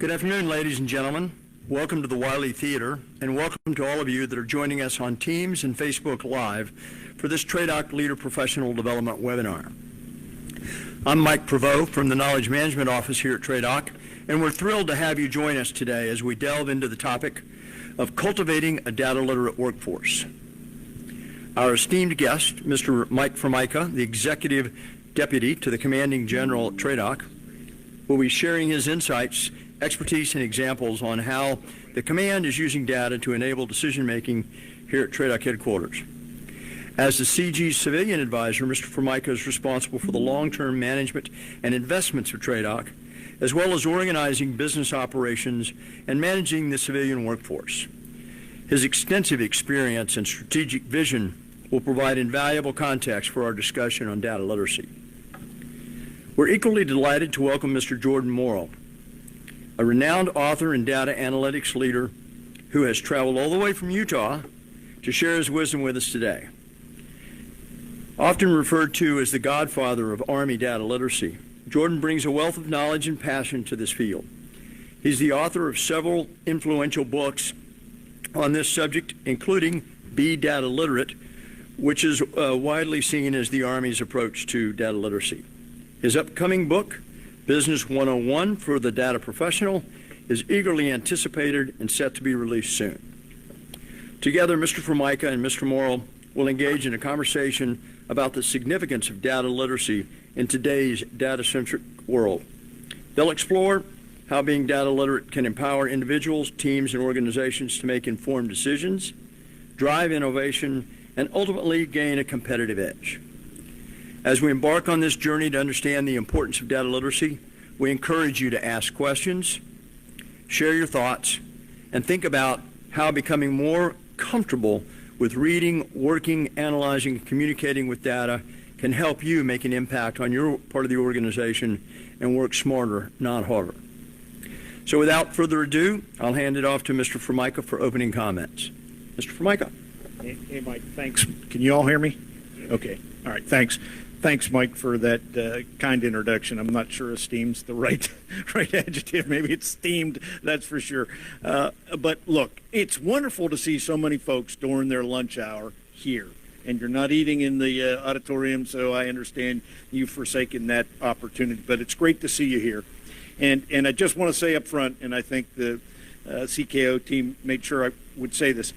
Good afternoon, ladies and gentlemen. Welcome to the Wiley Theater, and welcome to all of you that are joining us on Teams and Facebook Live for this TRADOC Leader Professional Development webinar. I'm Mike Prevost from the Knowledge Management Office here at TRADOC, and we're thrilled to have you join us today as we delve into the topic of cultivating a data literate workforce. Our esteemed guest, Mr. Mike Formica, the Executive Deputy to the Commanding General at TRADOC, will be sharing his insights, expertise, and examples on how the command is using data to enable decision-making here at TRADOC headquarters. As the CG Civilian Advisor, Mr. Formica is responsible for the long-term management and investments of TRADOC, as well as organizing business operations and managing the civilian workforce. His extensive experience and strategic vision will provide invaluable context for our discussion on data literacy. We're equally delighted to welcome Mr. Jordan Morrow, a renowned author and data analytics leader who has traveled all the way from Utah to share his wisdom with us today. Often referred to as the godfather of Army data literacy, Jordan brings a wealth of knowledge and passion to this field. He's the author of several influential books on this subject, including Be Data Literate, which is widely seen as the Army's approach to data literacy. His upcoming book, Business 101 for the Data Professional, is eagerly anticipated and set to be released soon. Together, Mr. Formica and Mr. Morrow will engage in a conversation about the significance of data literacy in today's data-centric world. They'll explore how being data literate can empower individuals, teams, and organizations to make informed decisions, drive innovation, and ultimately gain a competitive edge. As we embark on this journey to understand the importance of data literacy, we encourage you to ask questions, share your thoughts, and think about how becoming more comfortable with reading, working, analyzing, and communicating with data can help you make an impact on your part of the organization and work smarter, not harder. So without further ado, I'll hand it off to Mr. Formica for opening comments. Mr. Formica. Hey, Mike, thanks. Can you all hear me? Okay. All right, thanks. Thanks, Mike, for that kind introduction. I'm not sure esteemed's the right adjective. Maybe it's steamed, that's for sure. But look, it's wonderful to see so many folks during their lunch hour here. And you're not eating in the auditorium, so I understand you've forsaken that opportunity. But it's great to see you here. And I just want to say up front, and I think the CKO team made sure I would say this,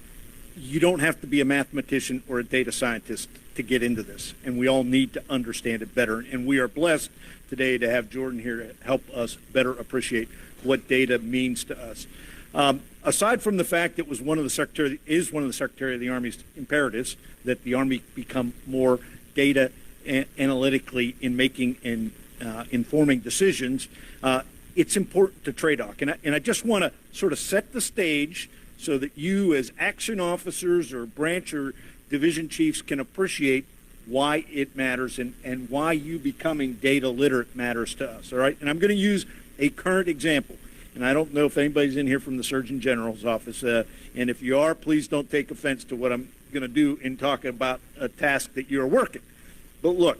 you don't have to be a mathematician or a data scientist to get into this, and we all need to understand it better. And we are blessed today to have Jordan here to help us better appreciate what data means to us. Aside from the fact it was one of the Secretary of the Army's imperatives that the Army become more data analytically in making and informing decisions, it's important to TRADOC. And I just want to sort of set the stage so that you as action officers or branch or division chiefs can appreciate why it matters and why you becoming data literate matters to us, all right? And I'm going to use a current example. And I don't know if anybody's in here from the Surgeon General's office. And if you are, please don't take offense to what I'm going to do in talking about a task that you're working. But look,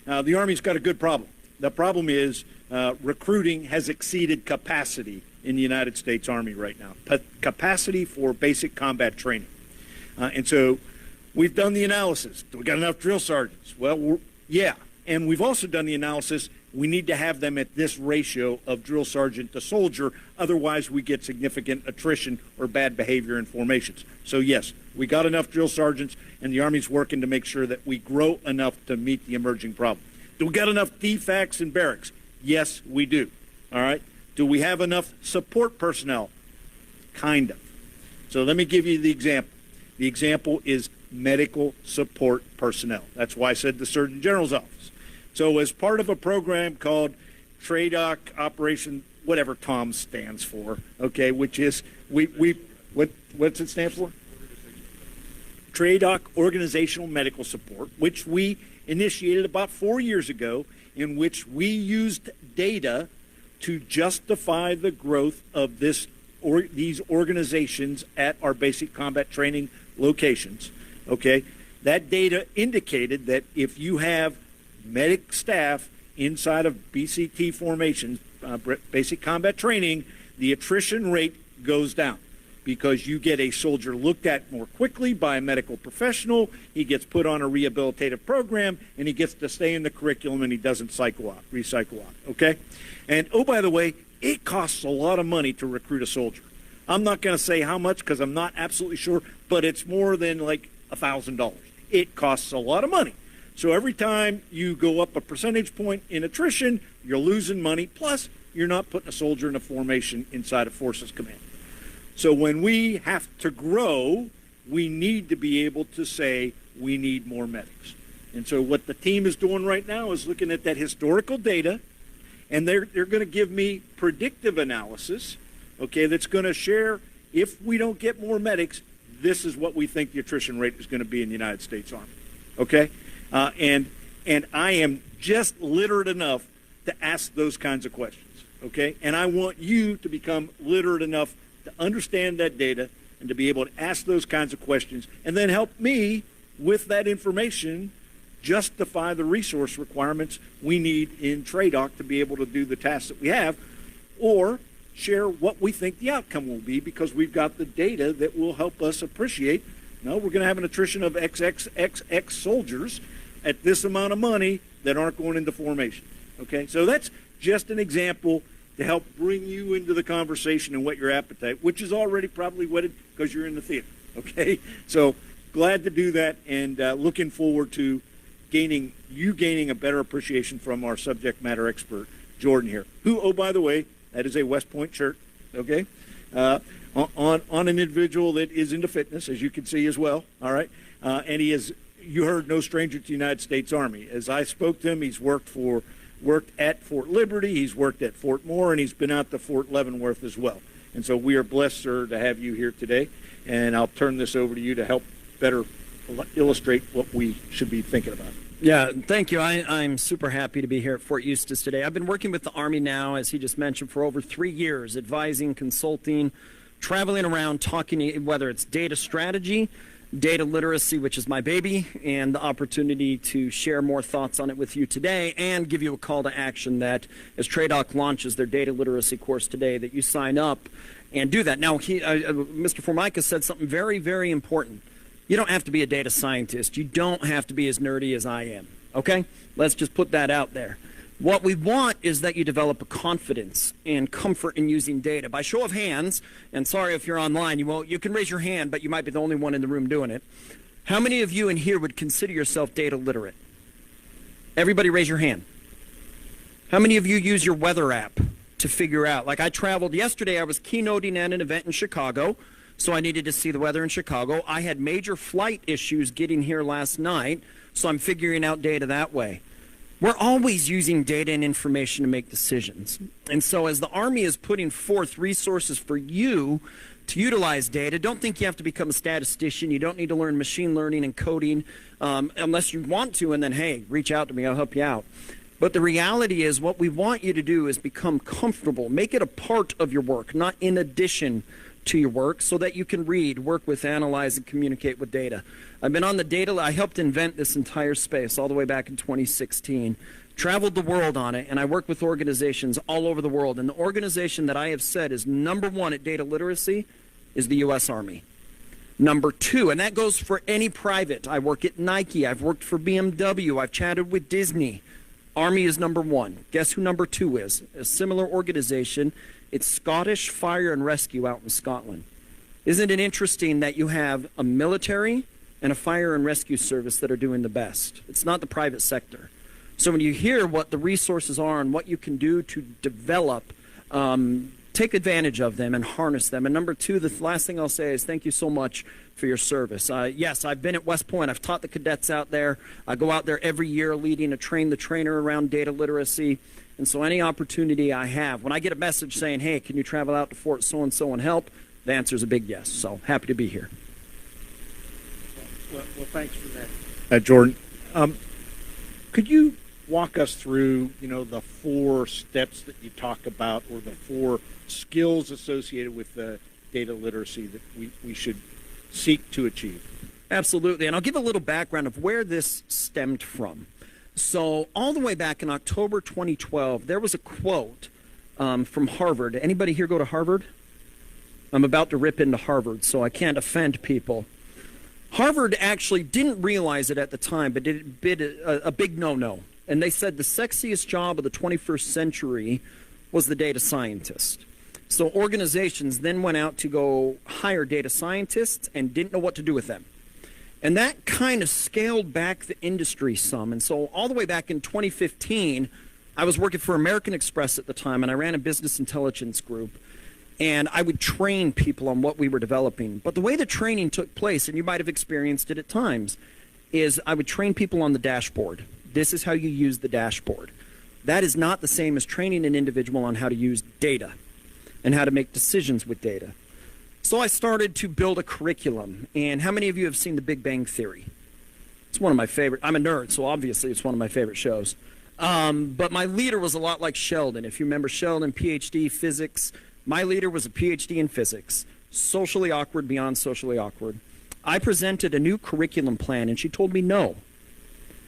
the Army's got a good problem. The problem is recruiting has exceeded capacity in the United States Army right now. Capacity for basic combat training. And so we've done the analysis. Do we got enough drill sergeants? Well, yeah. And we've also done the analysis. We need to have them at this ratio of drill sergeant to soldier. Otherwise, we get significant attrition or bad behavior in formations. So, yes, we got enough drill sergeants, and the Army's working to make sure that we grow enough to meet the emerging problem. Do we got enough DFACs in barracks? Yes, we do. All right. Do we have enough support personnel? Kind of. So let me give you the example. The example is medical support personnel. That's why I said the Surgeon General's office. So as part of a program called TRADOC Operation, whatever TOM stands for, okay, which is, what's it stand for? TRADOC Organizational Medical Support, which we initiated about 4 years ago, in which we used data to justify the growth of these organizations at our basic combat training locations. Okay, that data indicated that if you have medic staff inside of BCT formations, basic combat training, the attrition rate goes down because you get a soldier looked at more quickly by a medical professional, he gets put on a rehabilitative program, and he gets to stay in the curriculum, and he doesn't recycle out, okay? And, oh, by the way, it costs a lot of money to recruit a soldier. I'm not going to say how much because I'm not absolutely sure, but it's more than like $1,000. It costs a lot of money. So every time you go up a percentage point in attrition, you're losing money, plus you're not putting a soldier in a formation inside of Forces Command. So when we have to grow, we need to be able to say we need more medics. And so what the team is doing right now is looking at that historical data, and they're going to give me predictive analysis, okay, that's going to share if we don't get more medics, this is what we think the attrition rate is going to be in the United States Army, okay? And I am just literate enough to ask those kinds of questions, okay? And I want you to become literate enough to understand that data and to be able to ask those kinds of questions and then help me with that information justify the resource requirements we need in TRADOC to be able to do the tasks that we have, or share what we think the outcome will be because we've got the data that will help us appreciate, no, we're going to have an attrition of XXXX soldiers at this amount of money that aren't going into formation, okay? So that's just an example to help bring you into the conversation and whet your appetite, which is already probably whetted because you're in the theater, okay? So glad to do that, and looking forward to gaining a better appreciation from our subject matter expert, Jordan here, who, oh, by the way, that is a West Point shirt, okay? On an individual that is into fitness, as you can see as well, all right? And he is, you heard, no stranger to the United States Army. As I spoke to him, he's worked at Fort Liberty, he's worked at Fort Moore, and he's been out to Fort Leavenworth as well. And so we are blessed, sir, to have you here today. And I'll turn this over to you to help better illustrate what we should be thinking about. Yeah, thank you. I'm super happy to be here at Fort Eustis today. I've been working with the Army now, as he just mentioned, for over 3 years, advising, consulting, traveling around, talking, whether it's data strategy, data literacy, which is my baby, and the opportunity to share more thoughts on it with you today and give you a call to action that as TRADOC launches their data literacy course today, that you sign up and do that. Now, Mr. Formica said something very, very important. You don't have to be a data scientist. You don't have to be as nerdy as I am, okay? Let's just put that out there. What we want is that you develop a confidence and comfort in using data. By show of hands, and sorry if you're online, you can raise your hand, but you might be the only one in the room doing it. How many of you in here would consider yourself data literate? Everybody raise your hand. How many of you use your weather app to figure out? Like I traveled yesterday, I was keynoting at an event in Chicago, so I needed to see the weather in Chicago. I had major flight issues getting here last night, so I'm figuring out data that way. We're always using data and information to make decisions. And so as the Army is putting forth resources for you to utilize data, don't think you have to become a statistician. You don't need to learn machine learning and coding unless you want to, and then, hey, reach out to me, I'll help you out. But the reality is what we want you to do is become comfortable. Make it a part of your work, not in addition to your work, so that you can read, work with, analyze, and communicate with data. I've been on the data, I helped invent this entire space all the way back in 2016. Traveled the world on it, and I work with organizations all over the world. And the organization that I have said is #1 at data literacy is the U.S. Army. #2, and that goes for any private. I work at Nike, I've worked for BMW, I've chatted with Disney. Army is #1. Guess who #2 is? A similar organization. It's Scottish Fire and Rescue out in Scotland. Isn't it interesting that you have a military and a fire and rescue service that are doing the best? It's not the private sector. So when you hear what the resources are and what you can do to develop, take advantage of them and harness them. And #2, the last thing I'll say is thank you so much for your service. Yes, I've been at West Point. I've taught the cadets out there. I go out there every year leading a train the trainer around data literacy. And so any opportunity I have, when I get a message saying, hey, can you travel out to Fort so-and-so and help, the answer is a big yes. So happy to be here. Well, thanks for that. Jordan, could you walk us through, the 4 steps that you talk about, or the 4 skills associated with the data literacy that we should seek to achieve? Absolutely. And I'll give a little background of where this stemmed from. So all the way back in October 2012, there was a quote from Harvard. Anybody here go to Harvard? I'm about to rip into Harvard, so I can't offend people. Harvard actually didn't realize it at the time, but it did a big no-no. And they said the sexiest job of the 21st century was the data scientist. So organizations then went out to go hire data scientists and didn't know what to do with them. And that kind of scaled back the industry some. And so all the way back in 2015, I was working for American Express at the time, and I ran a business intelligence group. And I would train people on what we were developing. But the way the training took place, and you might have experienced it at times, is I would train people on the dashboard. This is how you use the dashboard. That is not the same as training an individual on how to use data and how to make decisions with data. So I started to build a curriculum. And how many of you have seen The Big Bang Theory? It's one of my favorite. I'm a nerd, so obviously it's one of my favorite shows. But my leader was a lot like Sheldon. If you remember Sheldon, PhD, physics. My leader was a PhD in physics, socially awkward beyond socially awkward. I presented a new curriculum plan, and she told me no.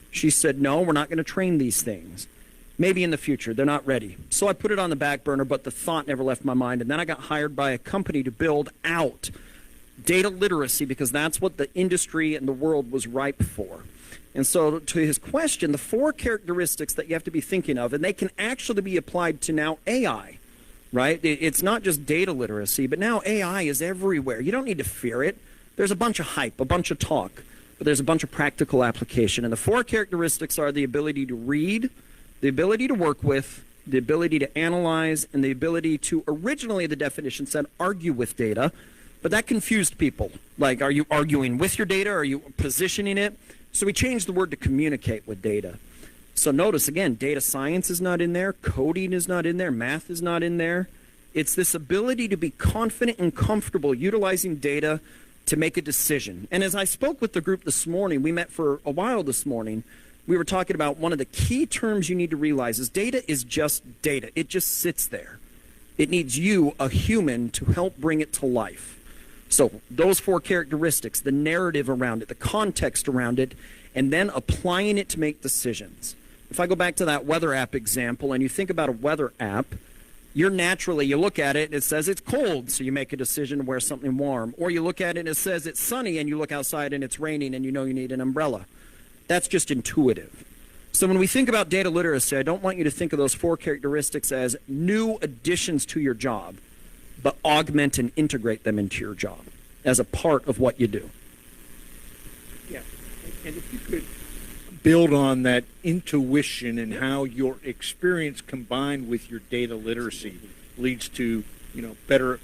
She said, no, we're not going to train these things. Maybe in the future. They're not ready. So I put it on the back burner, but the thought never left my mind. And then I got hired by a company to build out data literacy because that's what the industry and the world was ripe for. And so to his question, the 4 characteristics that you have to be thinking of, and they can actually be applied to now AI. Right? It's not just data literacy, but now AI is everywhere. You don't need to fear it. There's a bunch of hype, a bunch of talk, but there's a bunch of practical application. And the 4 characteristics are the ability to read, the ability to work with, the ability to analyze, and the ability to, originally the definition said argue with data, but that confused people. Like, are you arguing with your data? Are you positioning it? So we changed the word to communicate with data. So notice, again, data science is not in there, coding is not in there, math is not in there. It's this ability to be confident and comfortable utilizing data to make a decision. And as I spoke with the group this morning, we met for a while this morning, we were talking about one of the key terms you need to realize is data is just data. It just sits there. It needs you, a human, to help bring it to life. So those 4 characteristics, the narrative around it, the context around it, and then applying it to make decisions. If I go back to that weather app example and you think about a weather app, you look at it and it says it's cold, so you make a decision to wear something warm. Or you look at it and it says it's sunny and you look outside and it's raining and you know you need an umbrella. That's just intuitive. So when we think about data literacy, I don't want you to think of those 4 characteristics as new additions to your job, but augment and integrate them into your job as a part of what you do. Yeah, and if you could build on that intuition and how your experience combined with your data literacy leads to, better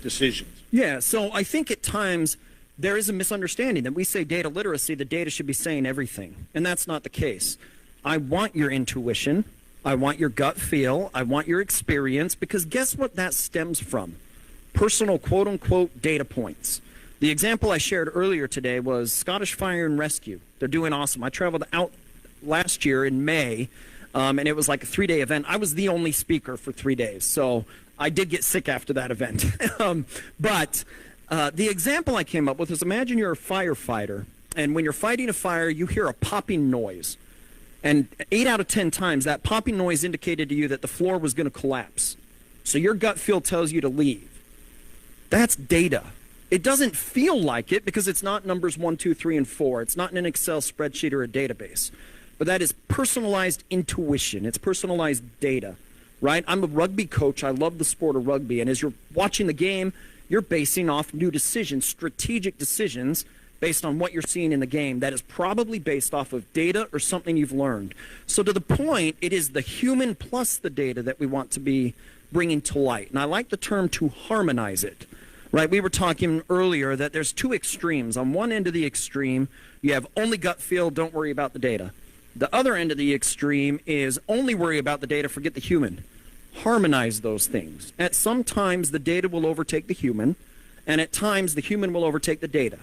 decisions. Yeah, so I think at times there is a misunderstanding that we say data literacy, the data should be saying everything, and that's not the case. I want your intuition, I want your gut feel, I want your experience, because guess what that stems from? Personal quote-unquote data points. The example I shared earlier today was Scottish Fire and Rescue. They're doing awesome. I traveled out last year in May, and it was like a 3-day event. I was the only speaker for 3 days, so I did get sick after that event. But the example I came up with is, imagine you're a firefighter, and when you're fighting a fire, you hear a popping noise. And 8 out of 10 times, that popping noise indicated to you that the floor was going to collapse. So your gut feel tells you to leave. That's data. It doesn't feel like it because it's not numbers 1, 2, 3, and 4. It's not in an Excel spreadsheet or a database. But that is personalized intuition. It's personalized data, right? I'm a rugby coach. I love the sport of rugby. And as you're watching the game, you're basing off new decisions, strategic decisions, based on what you're seeing in the game. That is probably based off of data or something you've learned. So to the point, it is the human plus the data that we want to be bringing to light. And I like the term to harmonize it. Right, we were talking earlier that there's 2 extremes. On one end of the extreme, you have only gut feel, don't worry about the data. The other end of the extreme is only worry about the data, forget the human. Harmonize those things. At some times, the data will overtake the human, and at times, the human will overtake the data.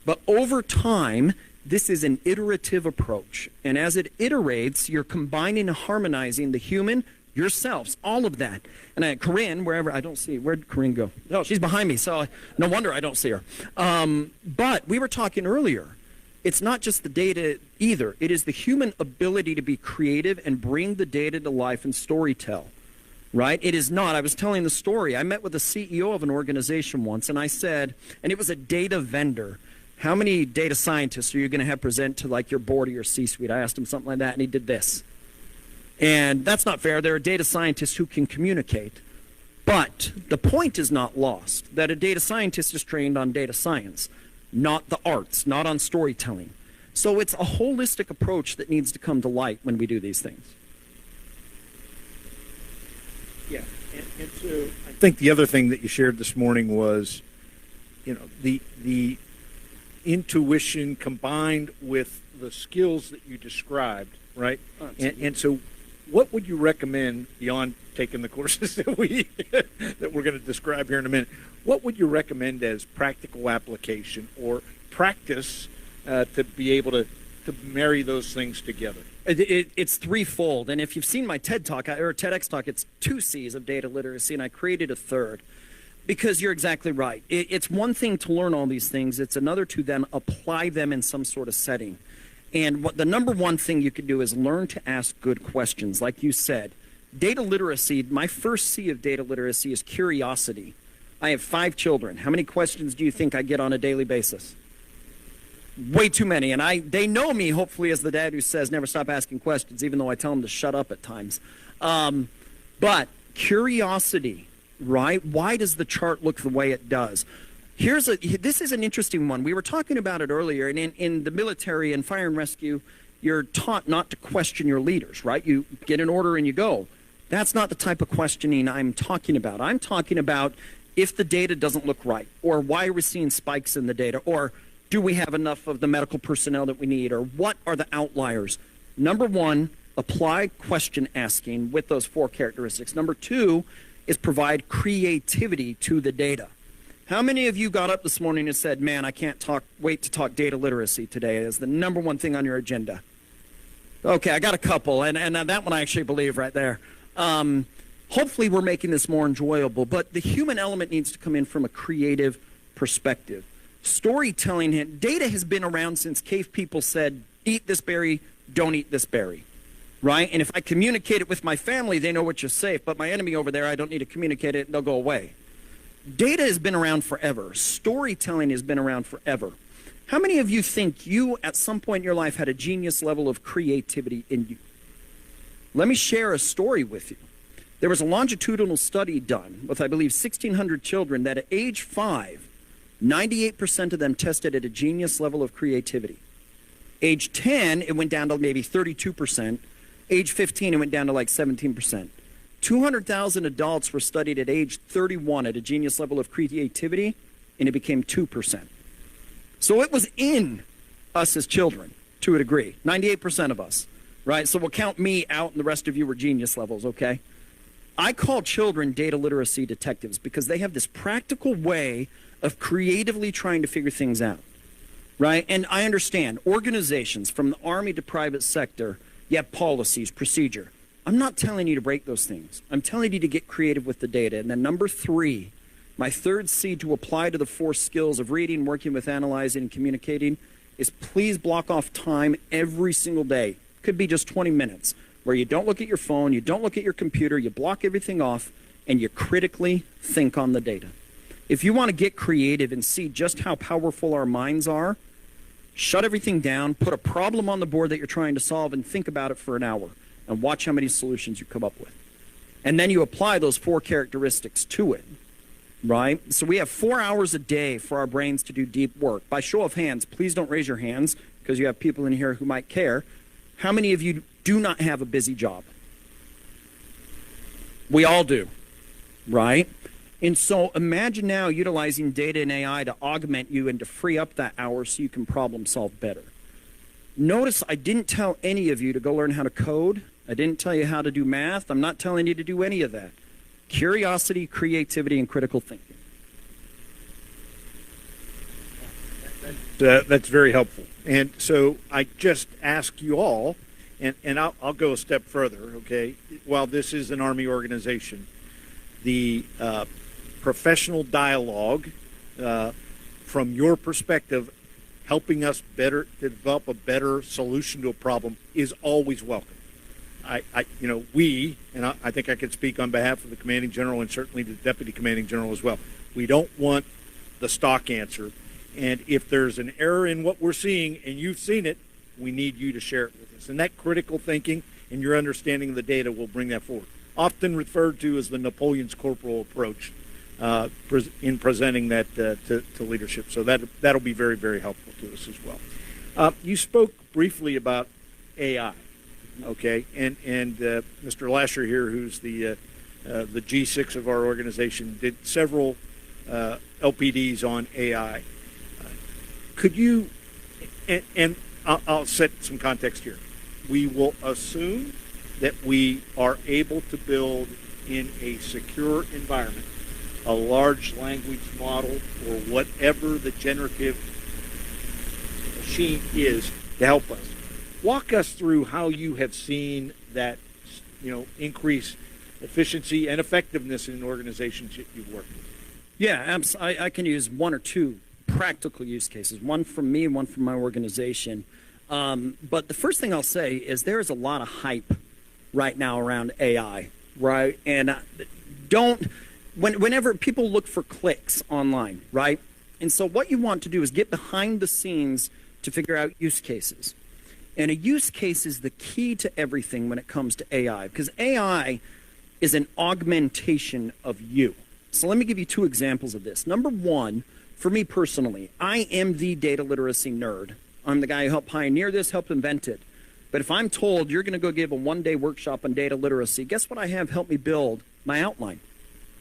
But over time, this is an iterative approach. And as it iterates, you're combining and harmonizing the human, yourselves, all of that. And Corinne, wherever, I don't see, where'd Corinne go? Oh, she's behind me, so no wonder I don't see her. But we were talking earlier, it's not just the data either. It is the human ability to be creative and bring the data to life and storytell. right? It is not. I was telling the story. I met with the CEO of an organization once, and I said, and it was a data vendor, how many data scientists are you going to have present to like your board or your C-suite? I asked him something like that, and he did this. And that's not fair. There are data scientists who can communicate. But the point is not lost, that a data scientist is trained on data science, not the arts, not on storytelling. So it's a holistic approach that needs to come to light when we do these things. Yeah, and so I think the other thing that you shared this morning was, the intuition combined with the skills that you described, right? And so what would you recommend beyond taking the courses that we're going to describe here in a minute? What would you recommend as practical application or practice to be able to marry those things together? It's threefold, and if you've seen my TED Talk or TEDx Talk, it's 2 C's of data literacy, and I created a third. Because you're exactly right. It's one thing to learn all these things. It's another to then apply them in some sort of setting. And what the number one thing you can do is learn to ask good questions. Like you said, data literacy, my first C of data literacy is curiosity. I have 5 children. How many questions do you think I get on a daily basis? Way too many. And they know me, hopefully, as the dad who says never stop asking questions, even though I tell them to shut up at times. But curiosity. Right? Why does the chart look the way it does? This is an interesting one. We were talking about it earlier, and in the military and fire and rescue, you're taught not to question your leaders, right? You get an order and you go. That's not the type of questioning I'm talking about. I'm talking about if the data doesn't look right, or why are we seeing spikes in the data, or do we have enough of the medical personnel that we need, or what are the outliers? Number one, apply question asking with those 4 characteristics. Number 2, is provide creativity to the data. How many of you got up this morning and said, man, I can't wait to talk data literacy today as the number one thing on your agenda? Okay, I got a couple, and that one I actually believe right there. Hopefully we're making this more enjoyable, but the human element needs to come in from a creative perspective. Storytelling, data has been around since cave people said, eat this berry, don't eat this berry. Right? And if I communicate it with my family, they know which is safe. But my enemy over there, I don't need to communicate it, they'll go away. Data has been around forever. Storytelling has been around forever. How many of you think you, at some point in your life, had a genius level of creativity in you? Let me share a story with you. There was a longitudinal study done with, I believe, 1,600 children that at age 5, 98% of them tested at a genius level of creativity. Age 10, it went down to maybe 32%. Age 15, it went down to like 17%. 200,000 adults were studied at age 31 at a genius level of creativity, and it became 2%. So it was in us as children, to a degree. 98% of us, right? So we'll count me out, and the rest of you were genius levels, okay? I call children data literacy detectives because they have this practical way of creatively trying to figure things out, right? And I understand organizations from the Army to private sector, you have policies, procedure. I'm not telling you to break those things. I'm telling you to get creative with the data. And then number 3, my third C to apply to the 4 skills of reading, working with, analyzing, and communicating is please block off time every single day. Could be just 20 minutes where you don't look at your phone, you don't look at your computer, you block everything off, and you critically think on the data. If you want to get creative and see just how powerful our minds are, shut everything down, put a problem on the board that you're trying to solve, and think about it for an hour, and watch how many solutions you come up with. And then you apply those 4 characteristics to it, right? So we have 4 hours a day for our brains to do deep work. By show of hands, please don't raise your hands, because you have people in here who might care. How many of you do not have a busy job? We all do, right? And so imagine now utilizing data and AI to augment you and to free up that hour so you can problem solve better. Notice I didn't tell any of you to go learn how to code. I didn't tell you how to do math. I'm not telling you to do any of that. Curiosity, creativity, and critical thinking. That's very helpful. And so I just ask you all, and I'll go a step further, okay? While this is an Army organization, the professional dialogue from your perspective, helping us better develop a better solution to a problem is always welcome. we, and I think I can speak on behalf of the commanding general and certainly the deputy commanding general as well. We don't want the stock answer. And if there's an error in what we're seeing and you've seen it, we need you to share it with us. And that critical thinking and your understanding of the data will bring that forward. Often referred to as the Napoleon's corporal approach in presenting that to leadership. So that'll be very, very helpful to us as well. You spoke briefly about AI, okay? And Mr. Lasher here, who's the G6 of our organization, did several LPDs on AI. Could you, and I'll set some context here. We will assume that we are able to build in a secure environment a large language model or whatever the generative machine is to help us. Walk us through how you have seen that, increase efficiency and effectiveness in organizations that you've worked with. Yeah, I can use one or two practical use cases, one from me and one from my organization. But the first thing I'll say is there is a lot of hype right now around AI, right? And whenever people look for clicks online, right? And so what you want to do is get behind the scenes to figure out use cases. And a use case is the key to everything when it comes to AI, because AI is an augmentation of you. So let me give you two examples of this. Number one, for me personally, I am the data literacy nerd. I'm the guy who helped pioneer this, helped invent it. But if I'm told you're going to go give a one-day workshop on data literacy, guess what I have helped me build? My outline,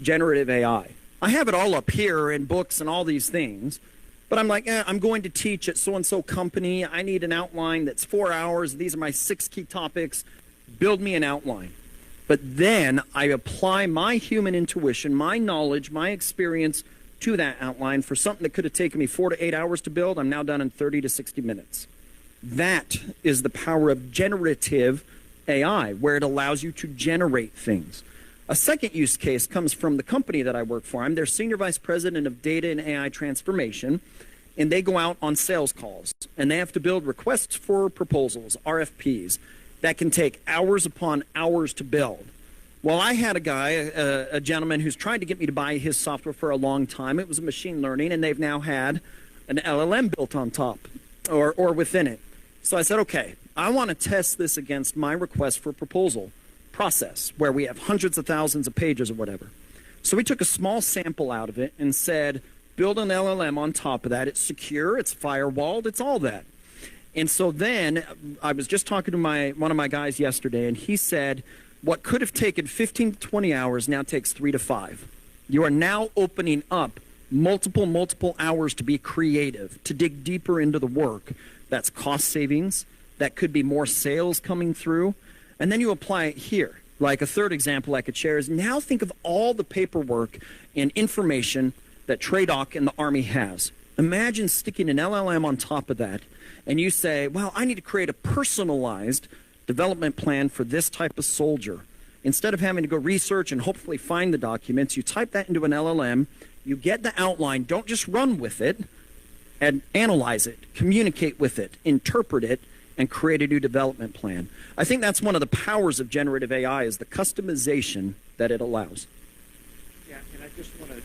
generative AI. I have it all up here in books and all these things, but I'm like, I'm going to teach at so-and-so company. I need an outline that's 4 hours. These are my 6 key topics. Build me an outline. But then I apply my human intuition, my knowledge, my experience to that outline for something that could have taken me 4 to 8 hours to build. I'm now done in 30 to 60 minutes. That is the power of generative AI, where it allows you to generate things. A second use case comes from the company that I work for. I'm their senior vice president of data and AI transformation, and they go out on sales calls, and they have to build requests for proposals, RFPs, that can take hours upon hours to build. Well, I had a guy, a gentleman who's tried to get me to buy his software for a long time. It was machine learning, and they've now had an LLM built on top or within it. So I said, okay, I want to test this against my request for proposal process, where we have hundreds of thousands of pages or whatever. So we took a small sample out of it and said, build an LLM on top of that. It's secure, it's firewalled, it's all that. And so then I was just talking to one of my guys yesterday, and he said, what could have taken 15 to 20 hours now takes 3 to 5. You are now opening up multiple hours to be creative, to dig deeper into the work. That's cost savings. That could be more sales coming through. And then you apply it here. Like a third example I could share is now think of all the paperwork and information that TRADOC and the Army has. Imagine sticking an LLM on top of that, and you say, well, I need to create a personalized development plan for this type of soldier. Instead of having to go research and hopefully find the documents, you type that into an LLM, you get the outline, don't just run with it, and analyze it, communicate with it, interpret it, and create a new development plan. I think that's one of the powers of generative AI is the customization that it allows. Yeah, and I just want to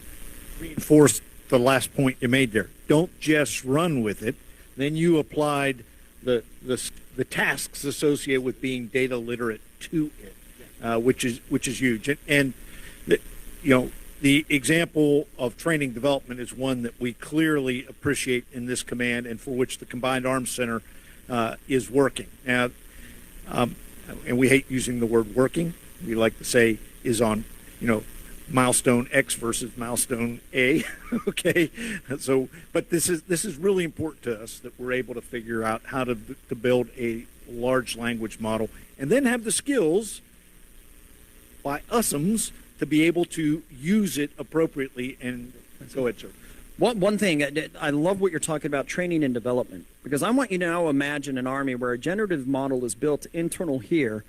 reinforce the last point you made there. Don't just run with it. Then you applied the tasks associated with being data literate to it, which is huge. And the example of training development is one that we clearly appreciate in this command and for which the Combined Arms Center is working. And we hate using the word working. We like to say is on, milestone X versus milestone A. Okay, so but this is really important to us that we're able to figure out how to build a large language model and then have the skills by usums to be able to use it appropriately and so it's One thing, I love what you're talking about, training and development, because I want you to now imagine an army where a generative model is built internal here,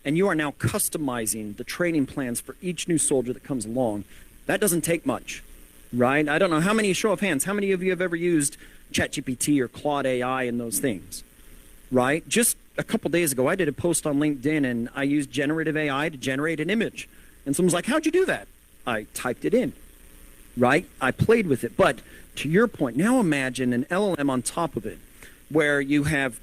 and you are now customizing the training plans for each new soldier that comes along. That doesn't take much, right? I don't know, how many, show of hands, how many of you have ever used ChatGPT or Claude AI and those things, right? Just a couple days ago, I did a post on LinkedIn, and I used generative AI to generate an image. And someone's like, how'd you do that? I typed it in, right? I played with it. But to your point, now imagine an LLM on top of it, where you have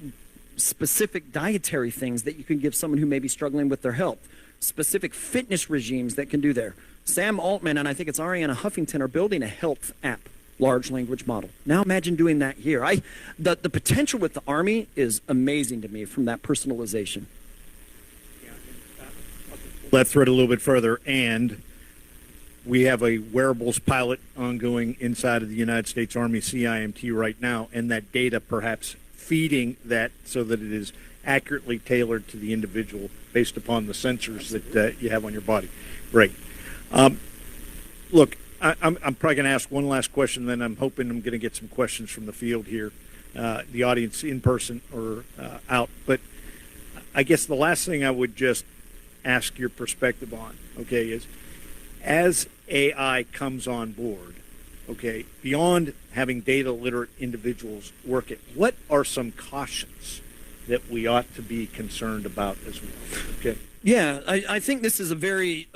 specific dietary things that you can give someone who may be struggling with their health, specific fitness regimes that can do there. Sam Altman and I think it's Ariana Huffington are building a health app, large language model. Now imagine doing that here. The potential with the Army is amazing to me from that personalization. Let's thread a little bit further, and we have a wearables pilot ongoing inside of the United States Army CIMT right now, and that data perhaps feeding that so that it is accurately tailored to the individual based upon the sensors that you have on your body. Great. Look, I'm probably going to ask one last question, then I'm hoping I'm going to get some questions from the field here, the audience in person or out. But I guess the last thing I would just ask your perspective on, okay, is as AI comes on board, okay, beyond having data literate individuals work it, what are some cautions that we ought to be concerned about as well? Okay. Yeah, I think this is a very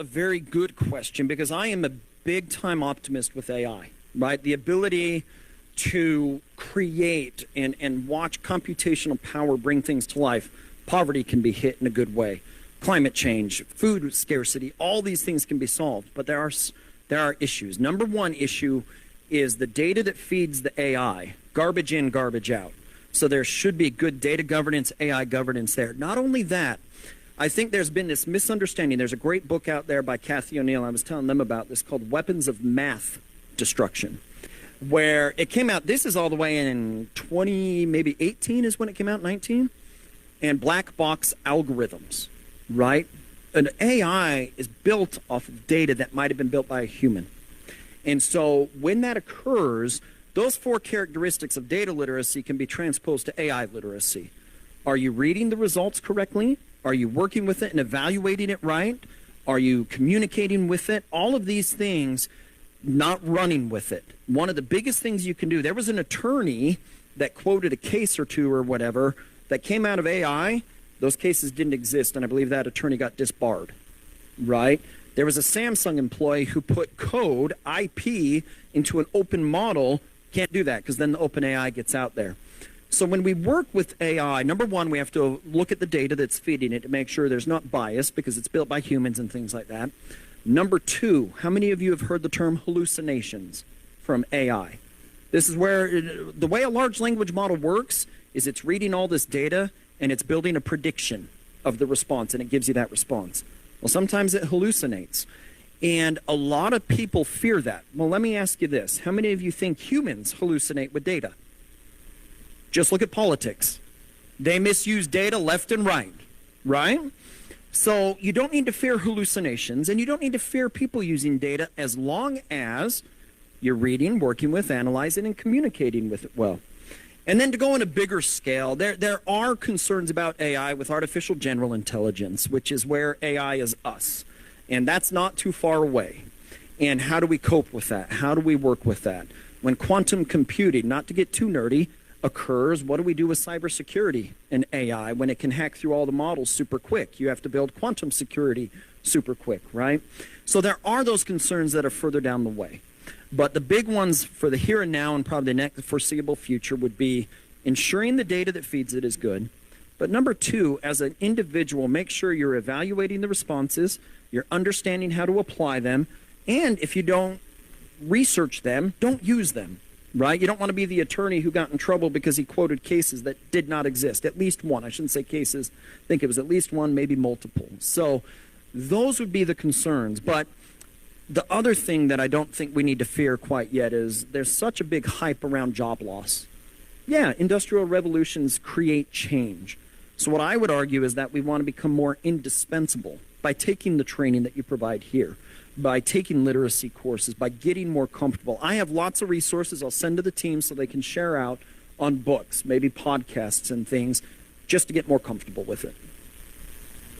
good question, because I am a big time optimist with AI, right? The ability to create and watch computational power bring things to life. Poverty can be hit in a good way. Climate change, food scarcity, all these things can be solved, but there are issues. Number one issue is the data that feeds the AI, garbage in, garbage out. So there should be good data governance, AI governance there. Not only that, I think there's been this misunderstanding. There's a great book out there by Kathy O'Neill. I was telling them about this, called Weapons of Math Destruction, where it came out. This is all the way in 2018 is when it came out, 19, and black box algorithms, right? An AI is built off of data that might have been built by a human. And so when that occurs, those four characteristics of data literacy can be transposed to AI literacy. Are you reading the results correctly? Are you working with it and evaluating it right? Are you communicating with it? All of these things, not running with it. One of the biggest things you can do, there was an attorney that quoted a case or two or whatever that came out of AI. Those cases didn't exist, and I believe that attorney got disbarred, right? There was a Samsung employee who put code, IP, into an open model. Can't do that, because then the open AI gets out there. So when we work with AI, number one, we have to look at the data that's feeding it to make sure there's not bias, because it's built by humans and things like that. Number two, how many of you have heard the term hallucinations from AI? This is where the way a large language model works is it's reading all this data and it's building a prediction of the response, and it gives you that response. Well, sometimes it hallucinates. And a lot of people fear that. Well, let me ask you this. How many of you think humans hallucinate with data? Just look at politics. They misuse data left and right, right? So you don't need to fear hallucinations, and you don't need to fear people using data as long as you're reading, working with, analyzing, and communicating with it well. And then to go on a bigger scale, there are concerns about AI with artificial general intelligence, which is where AI is us. And that's not too far away. And how do we cope with that? How do we work with that? When quantum computing, not to get too nerdy, occurs, what do we do with cybersecurity and AI when it can hack through all the models super quick? You have to build quantum security super quick, right? So there are those concerns that are further down the way. But the big ones for the here and now and probably the next foreseeable future would be ensuring the data that feeds it is good. But number two, as an individual, make sure you're evaluating the responses, you're understanding how to apply them, and if you don't research them, don't use them. Right? You don't want to be the attorney who got in trouble because he quoted cases that did not exist. At least one. I shouldn't say cases. I think it was at least one, maybe multiple. So those would be the concerns. But the other thing that I don't think we need to fear quite yet is there's such a big hype around job loss. Yeah, industrial revolutions create change. So what I would argue is that we want to become more indispensable by taking the training that you provide here, by taking literacy courses, by getting more comfortable. I have lots of resources I'll send to the team so they can share out on books, maybe podcasts and things, just to get more comfortable with it.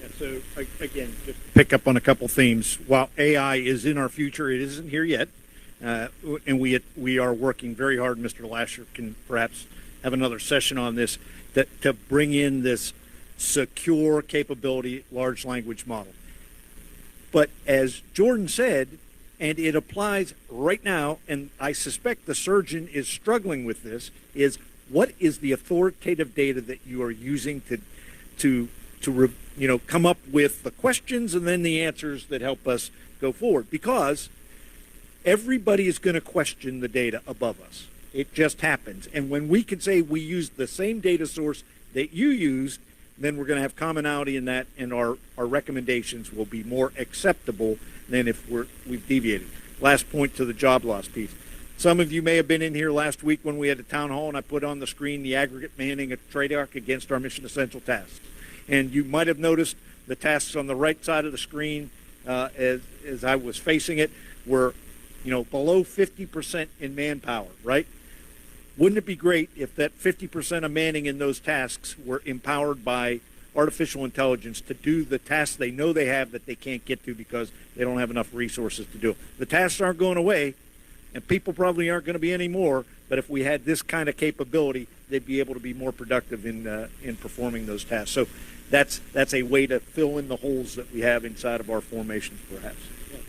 Yeah, so, again, just pick up on a couple themes. While AI is in our future, it isn't here yet. And we are working very hard. Mr. Lasher can perhaps have another session on this, to bring in this secure capability large language model. But as Jordan said, and it applies right now, and I suspect the surgeon is struggling with this, is what is the authoritative data that you are using to come up with the questions and then the answers that help us go forward? Because everybody is going to question the data above us. It just happens. And when we can say we use the same data source that you used, then we're going to have commonality in that, and our recommendations will be more acceptable than if we've deviated. Last point to the job loss piece. Some of you may have been in here last week when we had a town hall and I put on the screen the aggregate manning of TRADOC against our mission essential tasks. And you might have noticed the tasks on the right side of the screen as I was facing it were below 50% in manpower, right? Wouldn't it be great if that 50% of manning in those tasks were empowered by artificial intelligence to do the tasks they know they have that they can't get to because they don't have enough resources to do it? The tasks aren't going away, and people probably aren't going to be any more, but if we had this kind of capability, they'd be able to be more productive in performing those tasks. So that's a way to fill in the holes that we have inside of our formations, perhaps.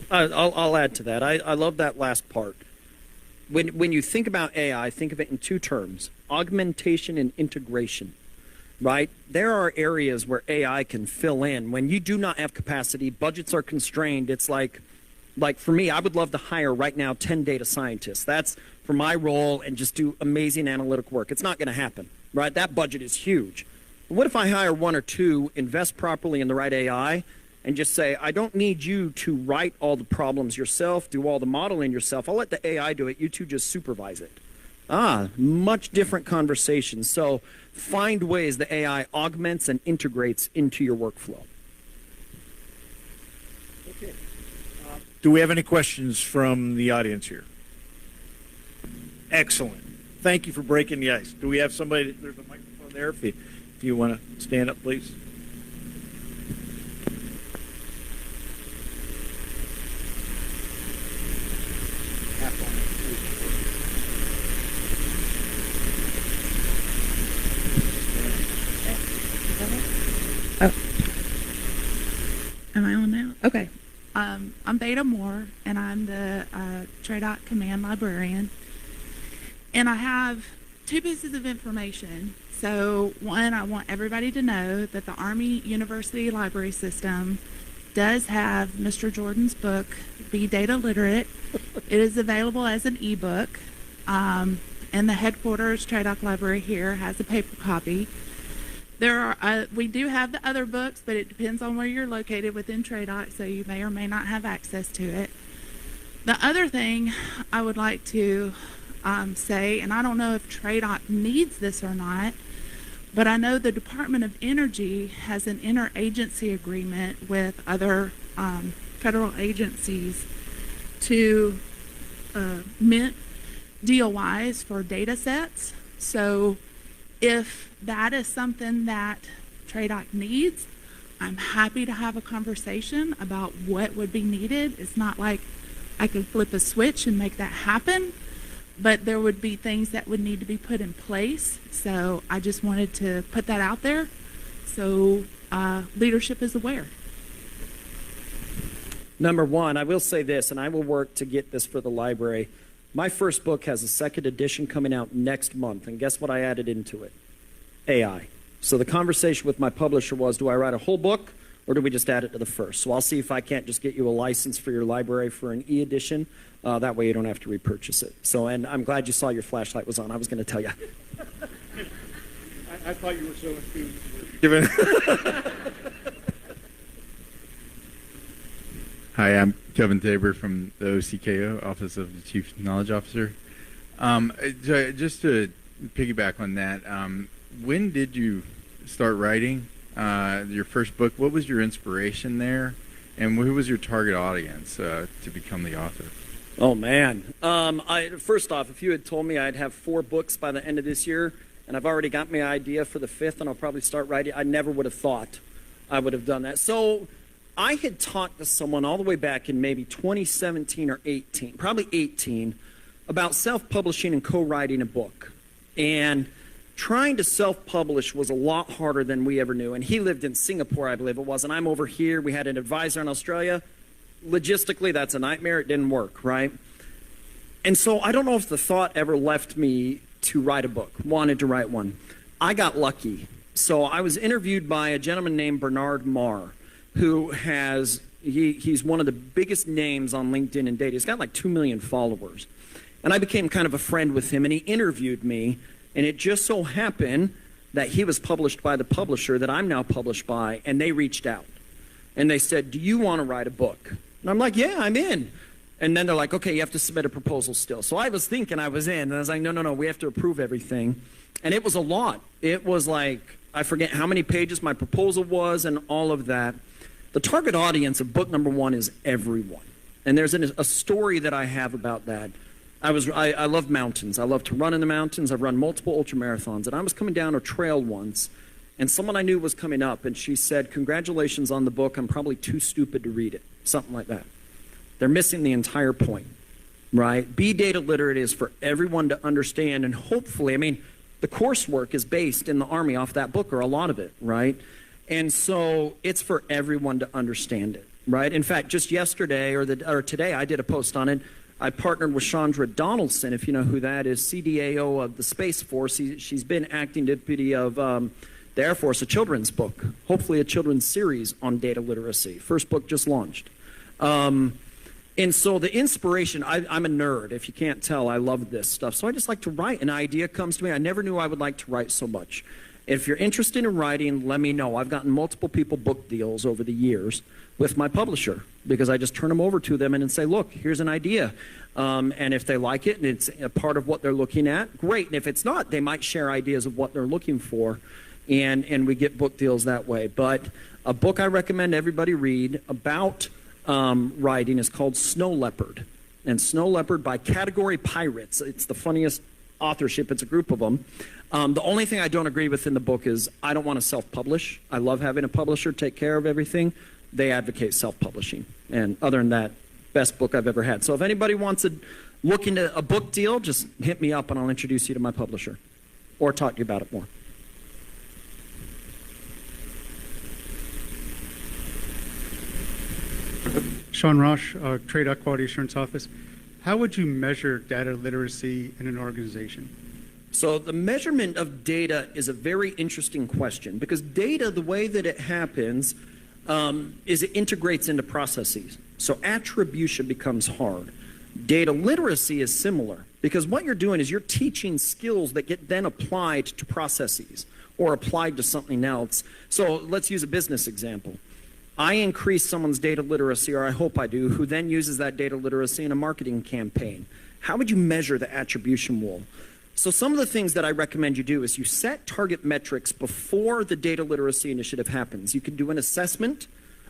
I'll add to that. I love that last part. When you think about AI, think of it in two terms: augmentation and integration, right? There are areas where AI can fill in. When you do not have capacity, budgets are constrained. It's like for me, I would love to hire right now 10 data scientists. That's for my role, and just do amazing analytic work. It's not going to happen, right? That budget is huge. But what if I hire one or two, invest properly in the right AI, and just say, I don't need you to write all the problems yourself, do all the modeling yourself. I'll let the AI do it. You two just supervise it. Much different conversation. So find ways the AI augments and integrates into your workflow. Okay. Do we have any questions from the audience here? Excellent. Thank you for breaking the ice. Do we have somebody? There's a microphone there. If you want to stand up, please. Am I on now? Okay. I'm Beta Moore, and I'm the TRADOC Command Librarian. And I have two pieces of information. So, one, I want everybody to know that the Army University Library System does have Mr. Jordan's book, Be Data Literate. It is available as an ebook. And the headquarters TRADOC Library here has a paper copy. We do have the other books, but it depends on where you're located within TRADOC, so you may or may not have access to it. The other thing I would like to say, and I don't know if TRADOC needs this or not, but I know the Department of Energy has an interagency agreement with other federal agencies to mint DOIs for data sets. So if that is something that TRADOC needs, I'm happy to have a conversation about what would be needed. It's not like I could flip a switch and make that happen, but there would be things that would need to be put in place. So I just wanted to put that out there so leadership is aware. Number one, I will say this, and I will work to get this for the library. My first book has a second edition coming out next month, and guess what I added into it? AI. So the conversation with my publisher was, do I write a whole book, or do we just add it to the first? So I'll see if I can't just get you a license for your library for an e-edition. That way you don't have to repurchase it. So, and I'm glad you saw your flashlight was on. I was going to tell you. I thought you were so enthused. Hi, I'm Kevin Tabor from the OCKO, Office of the Chief Knowledge Officer. Just to piggyback on that, when did you start writing your first book? What was your inspiration there? And who was your target audience to become the author? Oh, man. First off, if you had told me I'd have 4 books by the end of this year, and I've already got my idea for the 5th, and I'll probably start writing, I never would have thought I would have done that. So I had talked to someone all the way back in maybe 2017 or 18, probably 18, about self-publishing and co-writing a book. And trying to self-publish was a lot harder than we ever knew. And he lived in Singapore, I believe it was, and I'm over here. We had an advisor in Australia. Logistically, that's a nightmare. It didn't work, right? And so I don't know if the thought ever left me to write a book, wanted to write one. I got lucky. So I was interviewed by a gentleman named Bernard Marr, who has, he's one of the biggest names on LinkedIn and data. He's got like 2 million followers. And I became kind of a friend with him, and he interviewed me. And it just so happened that he was published by the publisher that I'm now published by, and they reached out. And they said, do you want to write a book? And I'm like, yeah, I'm in. And then they're like, okay, you have to submit a proposal still. So I was thinking I was in, and I was like, no, we have to approve everything. And it was a lot. It was like, I forget how many pages my proposal was and all of that. The target audience of book number 1 is everyone. And there's a story that I have about that. I love mountains. I love to run in the mountains. I've run multiple ultra marathons. And I was coming down a trail once, and someone I knew was coming up, and she said, congratulations on the book. I'm probably too stupid to read it. Something like that. They're missing the entire point, right? Be data literate is for everyone to understand, and hopefully, I mean, the coursework is based in the Army off that book, or a lot of it, right? And so it's for everyone to understand it, right? In fact, just yesterday or today, I did a post on it. I partnered with Chandra Donaldson, if you know who that is, CDAO of the Space Force. She's been acting deputy of the Air Force, a children's book, hopefully a children's series on data literacy. First book just launched. And so the inspiration, I'm a nerd. If you can't tell, I love this stuff. So I just like to write. An idea comes to me. I never knew I would like to write so much. If you're interested in writing, let me know. I've gotten multiple people book deals over the years with my publisher because I just turn them over to them and say, look, here's an idea. And if they like it and it's a part of what they're looking at, great. And if it's not, they might share ideas of what they're looking for. And we get book deals that way. But a book I recommend everybody read about writing is called Snow Leopard. And Snow Leopard by Category Pirates. It's the funniest authorship. It's a group of them. The only thing I don't agree with in the book is I don't want to self-publish. I love having a publisher take care of everything. They advocate self-publishing. And other than that, best book I've ever had. So if anybody wants to look into a book deal, just hit me up and I'll introduce you to my publisher or talk to you about it more. Sean Rosh, TRADOC Quality Assurance Office. How would you measure data literacy in an organization? So the measurement of data is a very interesting question because data, the way that it happens is it integrates into processes. So attribution becomes hard. Data literacy is similar because what you're doing is you're teaching skills that get then applied to processes or applied to something else. So let's use a business example. I increase someone's data literacy, or I hope I do, who then uses that data literacy in a marketing campaign. How would you measure the attribution wall? So some of the things that I recommend you do is you set target metrics before the data literacy initiative happens. You can do an assessment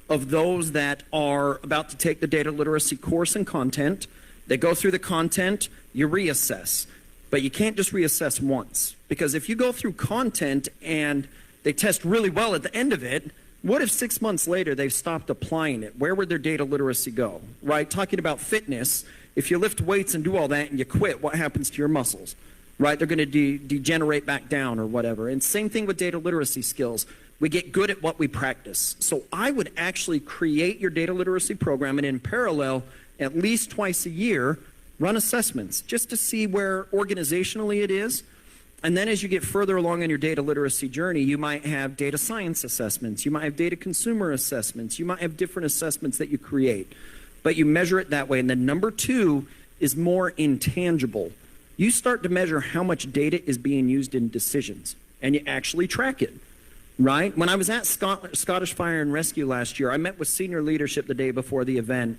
of those that are about to take the data literacy course and content. They go through the content, you reassess. But you can't just reassess once. Because if you go through content and they test really well at the end of it, what if 6 months later they've stopped applying it? Where would their data literacy go, right? Talking about fitness, if you lift weights and do all that and you quit, what happens to your muscles, right? They're going to degenerate back down or whatever. And same thing with data literacy skills. We get good at what we practice. So I would actually create your data literacy program and in parallel, at least twice a year, run assessments just to see where organizationally it is. And then as you get further along on your data literacy journey, you might have data science assessments. You might have data consumer assessments. You might have different assessments that you create. But you measure it that way. And then number 2 is more intangible. You start to measure how much data is being used in decisions. And you actually track it, right? When I was at Scottish Fire and Rescue last year, I met with senior leadership the day before the event.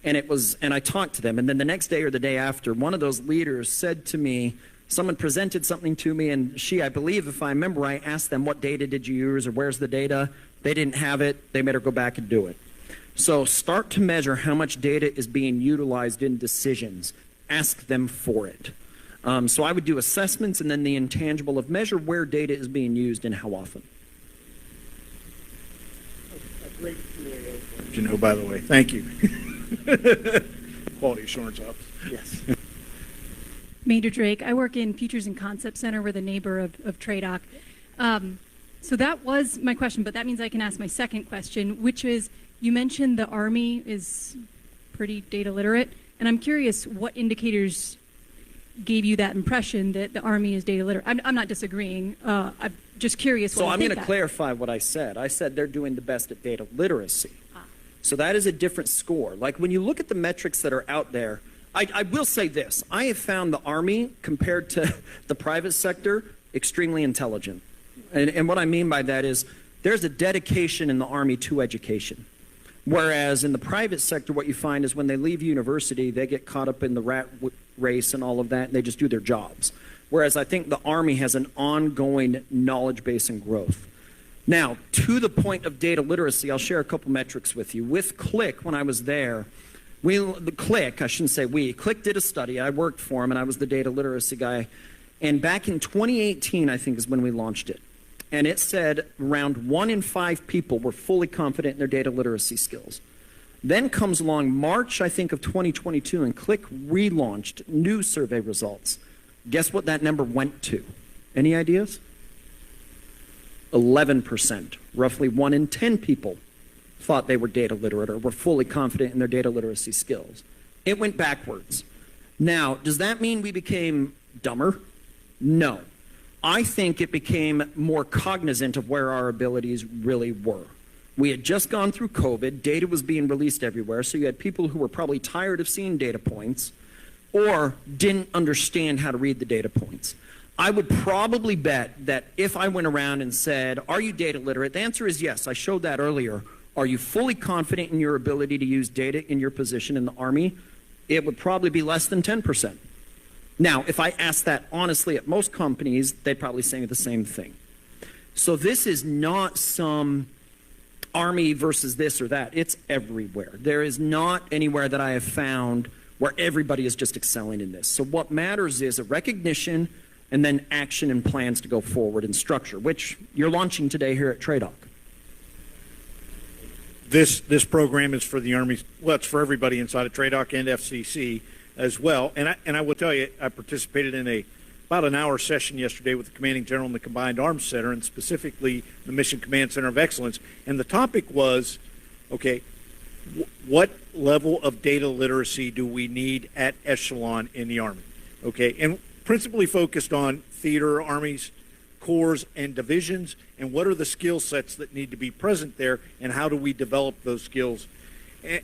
And I talked to them. And then the next day or the day after, one of those leaders said to me, someone presented something to me, and I believe, if I remember right, asked them, what data did you use or where's the data? They didn't have it. They made her go back and do it. So start to measure how much data is being utilized in decisions. Ask them for it. So I would do assessments and then the intangible of measure where data is being used and how often. A great by the way. Thank you. Quality Assurance Office. Yes. Major Drake. I work in Futures and Concept Center. We're the neighbor of TRADOC. So that was my question, but that means I can ask my second question, which is, you mentioned the Army is pretty data literate, and I'm curious what indicators gave you that impression that the Army is data literate. I'm not disagreeing. I'm just curious. So I'm going to clarify what I said. I said they're doing the best at data literacy. So that is a different score. Like when you look at the metrics that are out there, I will say this. I have found the Army, compared to the private sector, extremely intelligent. And what I mean by that is there's a dedication in the Army to education. Whereas in the private sector, what you find is when they leave university, they get caught up in the rat race and all of that, and they just do their jobs. Whereas I think the Army has an ongoing knowledge base and growth. Now, to the point of data literacy, I'll share a couple metrics with you. With Click, when I was there, Click did a study. I worked for them, and I was the data literacy guy. And back in 2018, I think, is when we launched it. And it said around 1 in 5 people were fully confident in their data literacy skills. Then comes along March, I think, of 2022, and Click relaunched new survey results. Guess what that number went to? Any ideas? 11%. Roughly 1 in 10 people thought they were data literate or were fully confident in their data literacy skills. It went backwards. Now, does that mean we became dumber? No. I think it became more cognizant of where our abilities really were. We had just gone through COVID, data was being released everywhere, so you had people who were probably tired of seeing data points or didn't understand how to read the data points. I would probably bet that if I went around and said, are you data literate? The answer is yes. I showed that earlier. Are you fully confident in your ability to use data in your position in the Army? It would probably be less than 10%. Now, if I asked that honestly at most companies, they'd probably say the same thing. So this is not some Army versus this or that. It's everywhere. There is not anywhere that I have found where everybody is just excelling in this. So what matters is a recognition and then action and plans to go forward and structure, which you're launching today here at TRADOC. This program is for the Army. Well, it's for everybody inside of TRADOC and FCC as well. And I will tell you, I participated in about an hour session yesterday with the Commanding General in the Combined Arms Center, and specifically the Mission Command Center of Excellence. And the topic was, okay, what level of data literacy do we need at echelon in the Army? Okay, and principally focused on theater, armies, corps, and divisions, and what are the skill sets that need to be present there, and how do we develop those skills?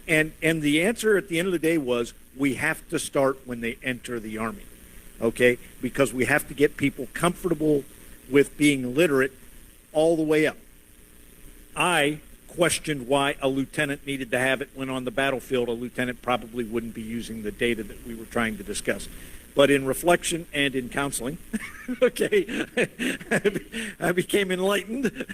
And the answer at the end of the day was, we have to start when they enter the Army, okay? Because we have to get people comfortable with being literate all the way up. I questioned why a lieutenant needed to have it when on the battlefield a lieutenant probably wouldn't be using the data that we were trying to discuss. But in reflection and in counseling, okay, I became enlightened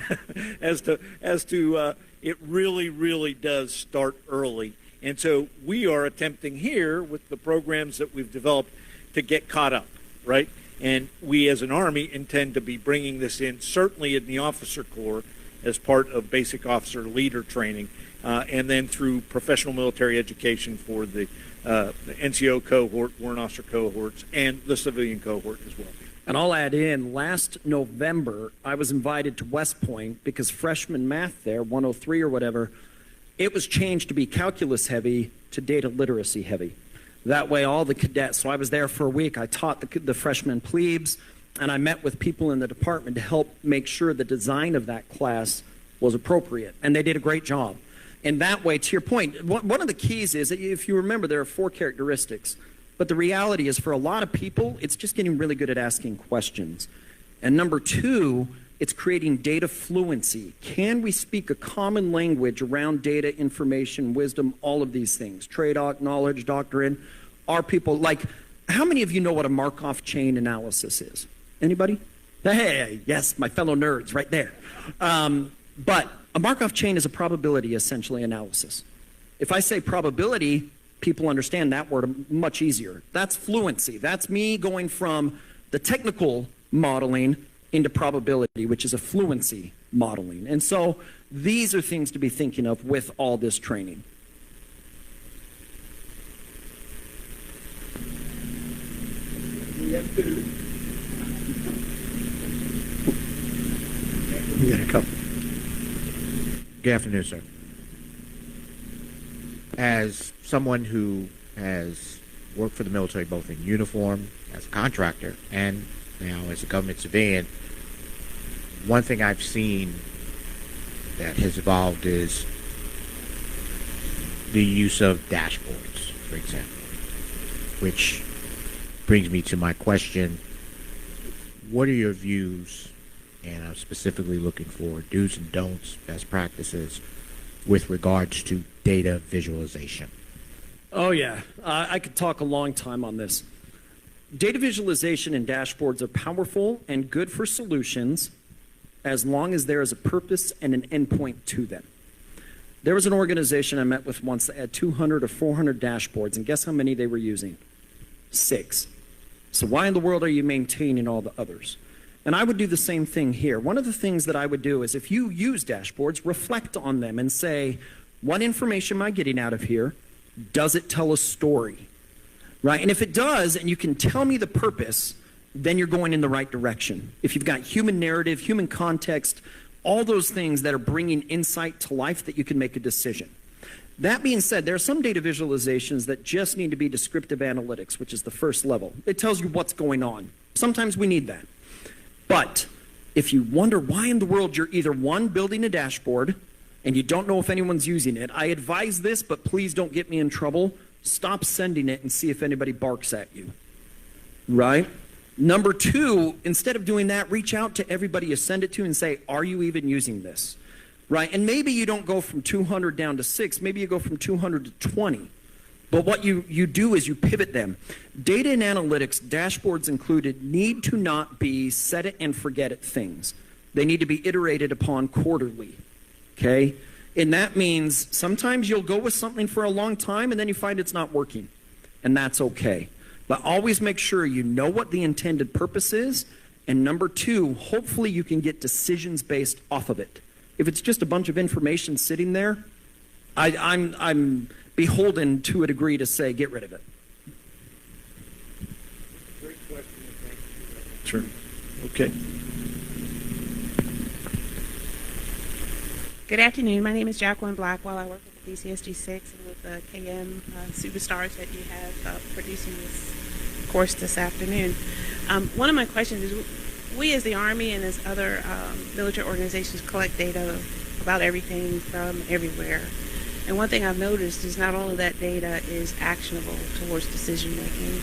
as to it really does start early. And so we are attempting here with the programs that we've developed to get caught up, right? And we as an Army intend to be bringing this in, certainly in the Officer Corps, as part of basic officer leader training, and then through professional military education for the NCO cohort, warrant officer cohorts, and the civilian cohort as well. And I'll add in, last November, I was invited to West Point because freshman math there, 103 or whatever, it was changed to be calculus heavy to data literacy heavy. That way all the cadets, so I was there for a week, I taught the freshman plebes, and I met with people in the department to help make sure the design of that class was appropriate. And they did a great job. And that way, to your point, one of the keys is, that if you remember, there are 4 characteristics. But the reality is, for a lot of people, it's just getting really good at asking questions. And number 2, it's creating data fluency. Can we speak a common language around data, information, wisdom, all of these things? TRADOC, knowledge, doctrine. Are people, like, how many of you know what a Markov chain analysis is? Anybody? Hey, yes, my fellow nerds right there. But a Markov chain is a probability, essentially, analysis. If I say probability, people understand that word much easier. That's fluency. That's me going from the technical modeling into probability, which is a fluency modeling. And so these are things to be thinking of with all this training. We got a couple. Good afternoon, sir. As someone who has worked for the military both in uniform as a contractor and now as a government civilian, one thing I've seen that has evolved is the use of dashboards, for example, which brings me to my question. What are your views, and I'm specifically looking for do's and don'ts, best practices, with regards to data visualization? Oh, yeah. I could talk a long time on this. Data visualization and dashboards are powerful and good for solutions as long as there is a purpose and an endpoint to them. There was an organization I met with once that had 200 or 400 dashboards, and guess how many they were using? 6. So why in the world are you maintaining all the others? And I would do the same thing here. One of the things that I would do is if you use dashboards, reflect on them and say, what information am I getting out of here? Does it tell a story? Right? And if it does, and you can tell me the purpose, then you're going in the right direction. If you've got human narrative, human context, all those things that are bringing insight to life, that you can make a decision. That being said, there are some data visualizations that just need to be descriptive analytics, which is the first level. It tells you what's going on. Sometimes we need that. But if you wonder why in the world you're either one, building a dashboard, and you don't know if anyone's using it, I advise this, but please don't get me in trouble. Stop sending it and see if anybody barks at you. Right? Number 2, instead of doing that, reach out to everybody you send it to and say, are you even using this? Right? And maybe you don't go from 200 down to 6. Maybe you go from 200 to 20. But what you do is you pivot them. Data and analytics, dashboards included, need to not be set it and forget it things. They need to be iterated upon quarterly. Okay? And that means sometimes you'll go with something for a long time and then you find it's not working. And that's okay. But always make sure you know what the intended purpose is. And number 2, hopefully you can get decisions based off of it. If it's just a bunch of information sitting there, I'm beholden to a degree to say get rid of it. Great question. Thank you. Sure. Okay. Good afternoon. My name is Jacqueline Blackwell. I work with the DCSG 6 and with the KM superstars that you have producing this course this afternoon. One of my questions is, we as the Army and as other military organizations collect data about everything from everywhere. And one thing I've noticed is not all of that data is actionable towards decision making.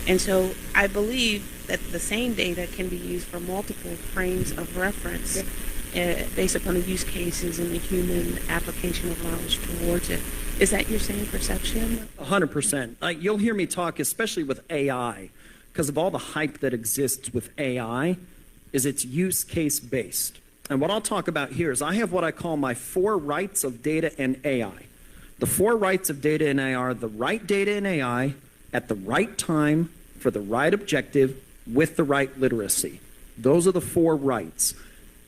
And so I believe that the same data can be used for multiple frames of reference based upon the use cases and the human application of knowledge towards it. Is that your same perception? 100%. You'll hear me talk, especially with AI, because of all the hype that exists with AI, is it's use case based. And what I'll talk about here is I have what I call my 4 rights of data and AI. The 4 rights of data and AI are the right data and AI at the right time for the right objective with the right literacy. Those are the 4 rights.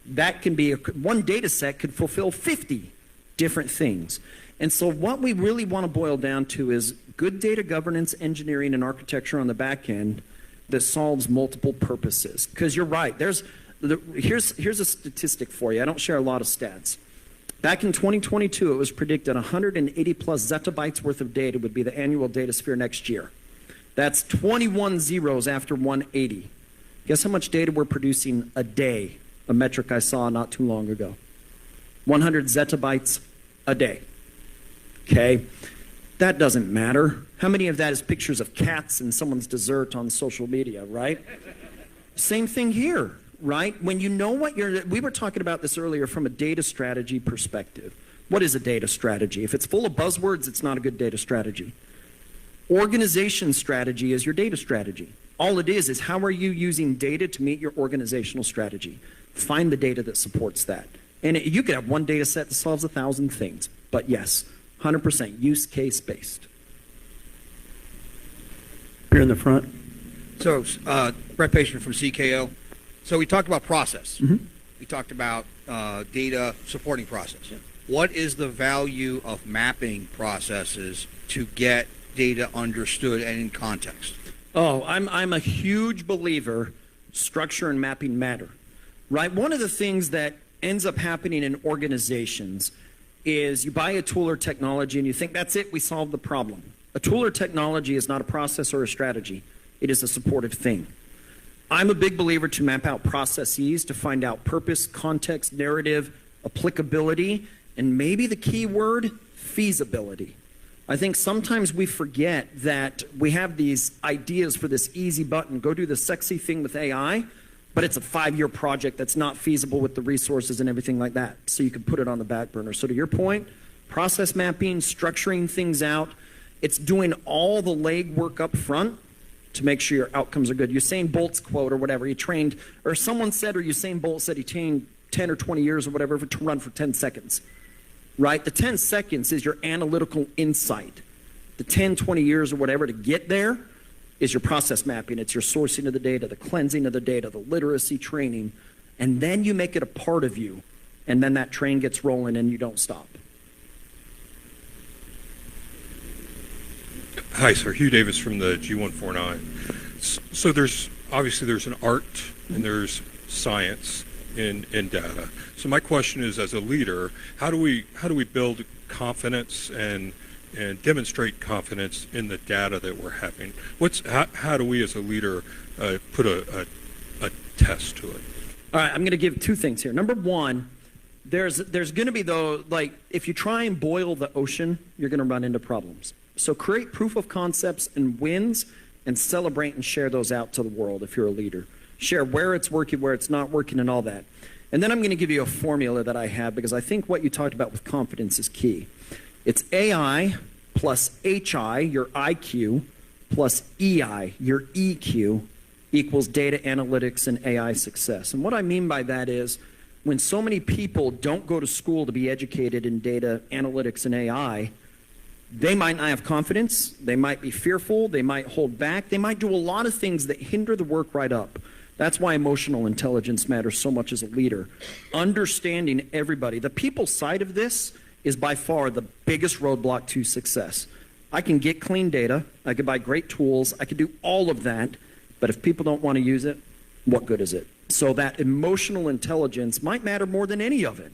That can be, one data set could fulfill 50 different things. And so what we really want to boil down to is good data governance, engineering, and architecture on the back end that solves multiple purposes. Because you're right, here's a statistic for you. I don't share a lot of stats. Back in 2022, it was predicted 180 plus zettabytes worth of data would be the annual data sphere next year. That's 21 zeros after 180. Guess how much data we're producing a day? A metric I saw not too long ago. 100 zettabytes a day. Okay? That doesn't matter. How many of that is pictures of cats and someone's dessert on social media, right? Same thing here, right? When you know what we were talking about this earlier from a data strategy perspective. What is a data strategy? If it's full of buzzwords, it's not a good data strategy. Organization strategy is your data strategy. All it is how are you using data to meet your organizational strategy? Find the data that supports that. And you could have one data set that solves 1,000 things. But yes, 100% use case based. Here in the front. So, Brett Patient from CKO. So we talked about process. Mm-hmm. We talked about data supporting process. Yeah. What is the value of mapping processes to get data understood and in context? Oh, I'm a huge believer structure and mapping matter, right? One of the things that ends up happening in organizations is you buy a tool or technology and you think, that's it, we solved the problem. A tool or technology is not a process or a strategy. It is a supportive thing. I'm a big believer to map out processes to find out purpose, context, narrative, applicability, and maybe the key word, feasibility. I think sometimes we forget that we have these ideas for this easy button, go do the sexy thing with AI, but it's a 5-year project that's not feasible with the resources and everything like that. So you can put it on the back burner. So to your point, process mapping, structuring things out, it's doing all the legwork up front to make sure your outcomes are good. Usain Bolt's quote or whatever, he trained, or someone said, or Usain Bolt said he trained 10 or 20 years or whatever to run for 10 seconds. Right? The 10 seconds is your analytical insight. The 10, 20 years or whatever to get there is your process mapping. It's your sourcing of the data, the cleansing of the data, the literacy training, and then you make it a part of you, and then that train gets rolling and you don't stop. Hi, sir. Hugh Davis from the G149. So there's an art and there's science in data. So my question is, as a leader, how do we build confidence and demonstrate confidence in the data that we're having? How do we as a leader put a test to it? All right, I'm going to give 2 things here. Number 1, there's going to be, though, like if you try and boil the ocean, you're going to run into problems. So create proof of concepts and wins and celebrate and share those out to the world if you're a leader. Share where it's working, where it's not working, and all that. And then I'm going to give you a formula that I have because I think what you talked about with confidence is key. It's AI plus HI, your IQ, plus EI, your EQ, equals data analytics and AI success. And what I mean by that is when so many people don't go to school to be educated in data analytics and AI, they might not have confidence, they might be fearful, they might hold back, they might do a lot of things that hinder the work right up. That's why emotional intelligence matters so much as a leader. Understanding everybody. The people side of this is by far the biggest roadblock to success. I can get clean data, I can buy great tools, I can do all of that, but if people don't want to use it, what good is it? So that emotional intelligence might matter more than any of it.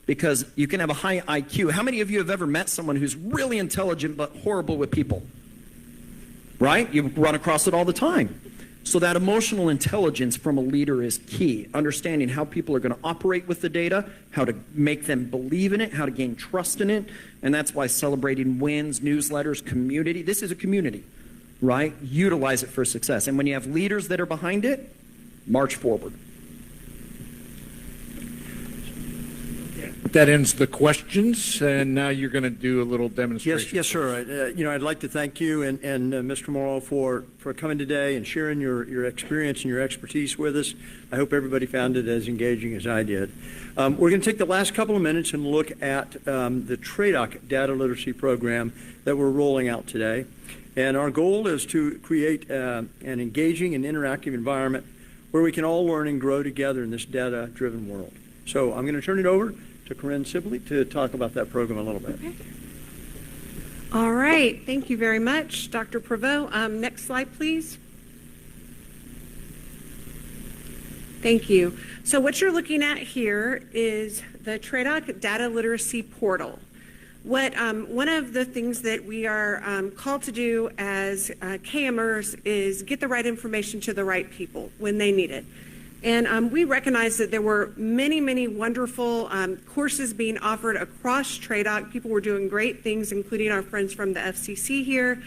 Because you can have a high IQ. How many of you have ever met someone who's really intelligent but horrible with people? Right? You run across it all the time. So that emotional intelligence from a leader is key. Understanding how people are going to operate with the data, how to make them believe in it, how to gain trust in it. And that's why celebrating wins, newsletters, community. This is a community, right? Utilize it for success. And when you have leaders that are behind it, march forward. That ends the questions, and now you're going to do a little demonstration. Yes, sir. I'd like to thank you and Mr. Morrow for coming today and sharing your experience and your expertise with us. I hope everybody found it as engaging as I did. We're going to take the last couple of minutes and look at the TRADOC data literacy program that we're rolling out today. And our goal is to create an engaging and interactive environment where we can all learn and grow together in this data-driven world. So I'm going to turn it over to Corinne Sibley to talk about that program a little bit. Okay. All right. Thank you very much, Dr. Prevost. Next slide, please. Thank you. So what you're looking at here is the TRADOC Data Literacy Portal. One of the things that we are called to do as KMers is get the right information to the right people when they need it. And we recognized that there were many, many wonderful courses being offered across TRADOC. People were doing great things, including our friends from the FCC here.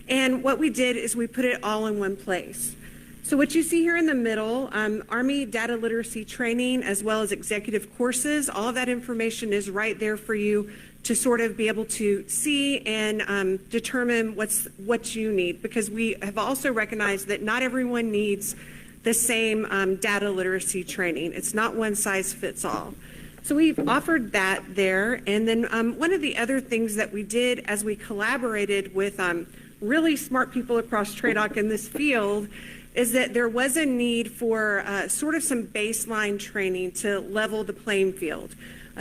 And what we did is we put it all in one place. So what you see here in the middle, Army data literacy training, as well as executive courses, all of that information is right there for you to sort of be able to see and determine what you need. Because we have also recognized that not everyone needs the same data literacy training. It's not one size fits all. So we've offered that there. And then one of the other things that we did as we collaborated with really smart people across TRADOC in this field is that there was a need for sort of some baseline training to level the playing field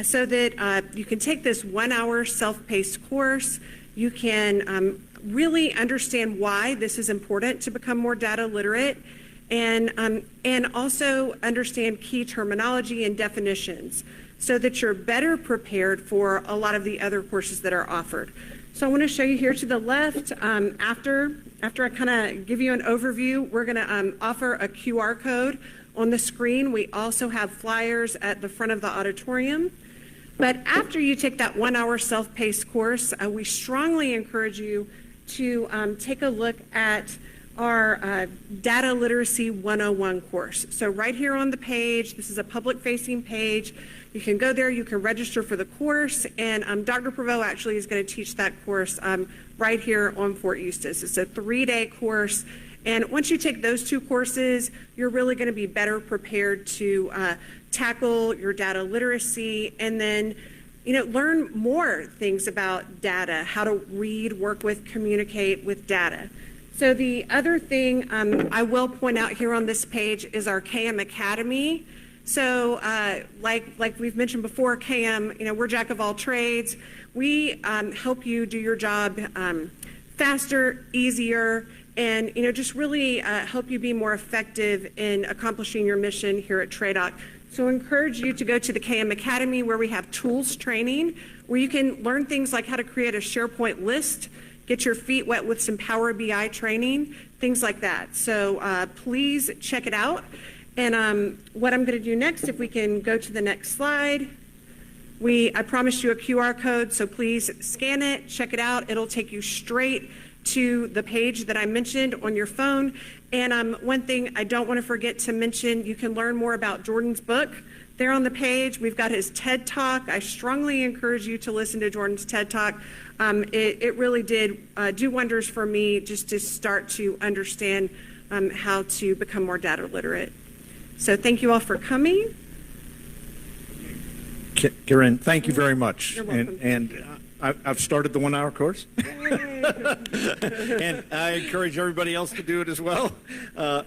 so that you can take this 1-hour self-paced course. You can really understand why this is important to become more data literate, and also understand key terminology and definitions so that you're better prepared for a lot of the other courses that are offered. So I want to show you here to the left. After I kind of give you an overview, we're going to offer a QR code on the screen. We also have flyers at the front of the auditorium. But after you take that 1-hour self-paced course, we strongly encourage you to take a look at our Data Literacy 101 course. So right here on the page, this is a public-facing page. You can go there, you can register for the course, and Dr. Prevost actually is going to teach that course right here on Fort Eustis. It's a 3-day course, and once you take those 2 courses, you're really going to be better prepared to tackle your data literacy, and then learn more things about data, how to read, work with, communicate with data. So the other thing I will point out here on this page is our KM Academy. So like we've mentioned before, KM, we're jack of all trades. We help you do your job faster, easier, and just really help you be more effective in accomplishing your mission here at TRADOC. So I encourage you to go to the KM Academy, where we have tools training, where you can learn things like how to create a SharePoint list, get your feet wet with some Power BI training, things like that. So please check it out. And what I'm going to do next, if we can go to the next slide, I promised you a QR code, so please scan it, check it out. It'll take you straight to the page that I mentioned on your phone. And one thing I don't want to forget to mention, you can learn more about Jordan's book. There on the page, we've got his TED Talk. I strongly encourage you to listen to Jordan's TED Talk. It really did do wonders for me just to start to understand how to become more data literate. So thank you all for coming. Karen, thank you very much. You're welcome. And I've started the 1-hour course. And I encourage everybody else to do it as well. It'll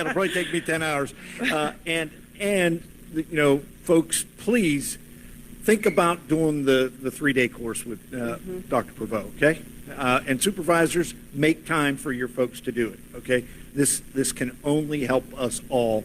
probably take me 10 hours. Folks, please think about doing the 3-day course with Dr. Prevost, okay? And supervisors, make time for your folks to do it, okay? This can only help us all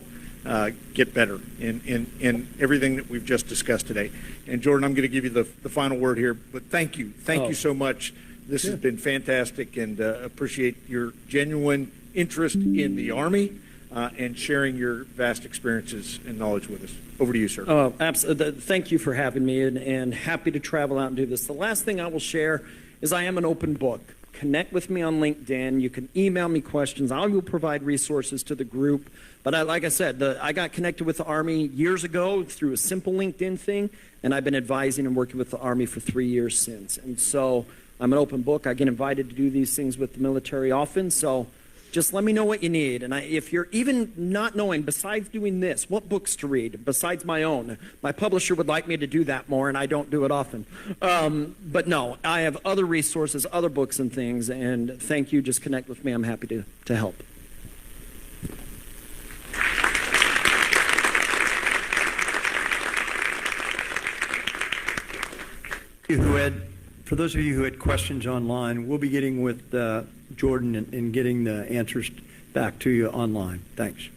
get better in everything that we've just discussed today. And Jordan, I'm going to give you the final word here, but thank you you so much. This has been fantastic, and appreciate your genuine interest in the Army and sharing your vast experiences and knowledge with us. Over to you, sir. Oh, absolutely. Thank you for having me, and happy to travel out and do this. The last thing I will share is I am an open book. Connect with me on LinkedIn. You can email me questions. I will provide resources to the group. But like I said, I got connected with the Army years ago through a simple LinkedIn thing, and I've been advising and working with the Army for 3 years since. And so I'm an open book. I get invited to do these things with the military often. So just let me know what you need. And if you're even not knowing, besides doing this, what books to read, besides my own. My publisher would like me to do that more, and I don't do it often. But no, I have other resources, other books and things, and thank you. Just connect with me. I'm happy to help. For those of you who had questions online, we'll be getting with Jordan and getting the answers back to you online. Thanks.